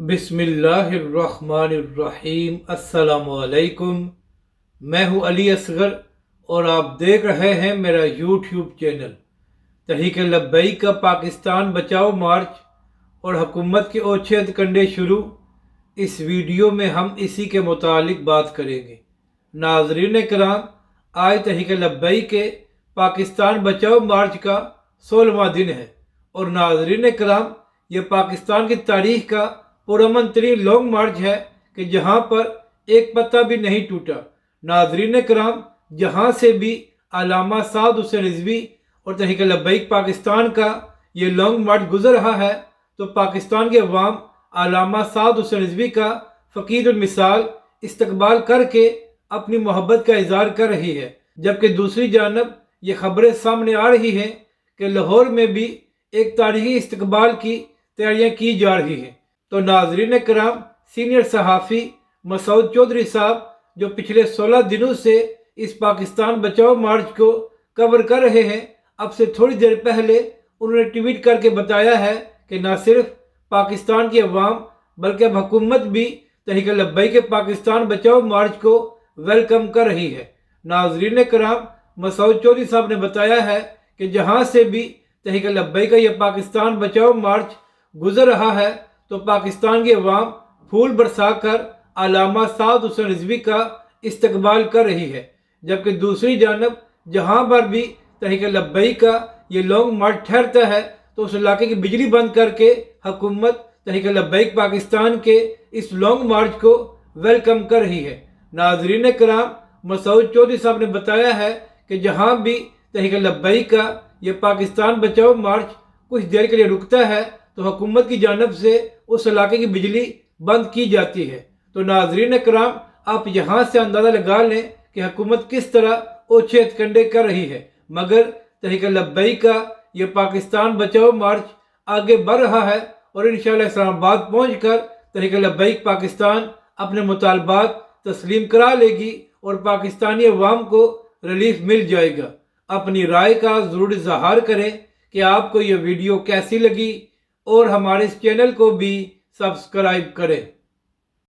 बिस्मिल्लाहिर्रहमानिर्रहीम। अस्सलाम वालेकुम। मैं हूँ अली असगर और आप देख रहे हैं मेरा यूट्यूब चैनल। तहरीक लब्बैक का पाकिस्तान बचाओ मार्च और हुकूमत के ओछे हथकंडे शुरू। इस वीडियो में हम इसी के मुतालिक बात करेंगे। नाज़रीन कराम, आज तहरीक लब्बैक के पाकिस्तान बचाओ मार्च का 16वां दिन है और नाज़रीन कराम, ये पाकिस्तान की तारीख का पुरअमन तरीन लॉन्ग मार्च है कि जहाँ पर एक पत्ता भी नहीं टूटा। नाज़रीन कराम, जहाँ से भी अल्लामा साद हुसैन रिजवी और तहरीक लब्बैक पाकिस्तान का ये लॉन्ग मार्च गुजर रहा है तो पाकिस्तान के अवाम अल्लामा साद हुसैन रिजवी का फ़कीरुल मिसाल इस्तकबाल करके अपनी मोहब्बत का इजहार कर रही है, जबकि दूसरी जानब ये खबरें सामने आ रही हैं कि लाहौर में भी एक तारीखी इस्तकबाल की तैयारियां की जा रही हैं। तो नाज़रीन कराम, सीनियर सहाफ़ी मसूद चौधरी साहब जो पिछले 16 दिनों से इस पाकिस्तान बचाओ मार्च को कवर कर रहे हैं, अब से थोड़ी देर पहले उन्होंने ट्वीट करके बताया है कि न सिर्फ पाकिस्तान की अवाम बल्कि अब हुकूमत भी तहरीक लब्बैक के पाकिस्तान बचाओ मार्च को वेलकम कर रही है। नाज़रीन कराम, मसूद चौधरी साहब ने बताया है कि जहाँ से भी तहरीक लब्बैक का यह पाकिस्तान बचाओ मार्च गुजर रहा है तो पाकिस्तान की अवाम फूल बरसाकर अल्लामा साद हुसैन रिजवी का इस्तकबाल कर रही है, जबकि दूसरी जानब जहाँ पर भी तहरीक लब्बैक का ये लॉन्ग मार्च ठहरता है तो उस इलाके की बिजली बंद करके हुकूमत तहरीक लब्बैक पाकिस्तान के इस लॉन्ग मार्च को वेलकम कर रही है। नाज़रीन कराम, मसूद चौधरी साहब ने बताया है कि जहाँ भी तहरीक लब्बैक का ये पाकिस्तान बचाओ मार्च कुछ देर के लिए रुकता है तो हुकूमत की जानब से उस इलाके की बिजली बंद की जाती है। तो नाज़रीन कराम, आप यहाँ से अंदाज़ा लगा लें कि हुकूमत किस तरह ओछे हथकंडे कर रही है, मगर तहरीक लब्बैक का ये पाकिस्तान बचाओ मार्च आगे बढ़ रहा है और इंशाअल्लाह इस्लामाबाद पहुँच कर तहरीक लब्बैक पाकिस्तान अपने मुतालबात तस्लीम करा लेगी और पाकिस्तानी अवाम को रिलीफ मिल जाएगा। अपनी राय का ज़रूर इज़हार करें कि आपको ये वीडियो कैसी लगी और हमारे इस चैनल को भी सब्सक्राइब करें।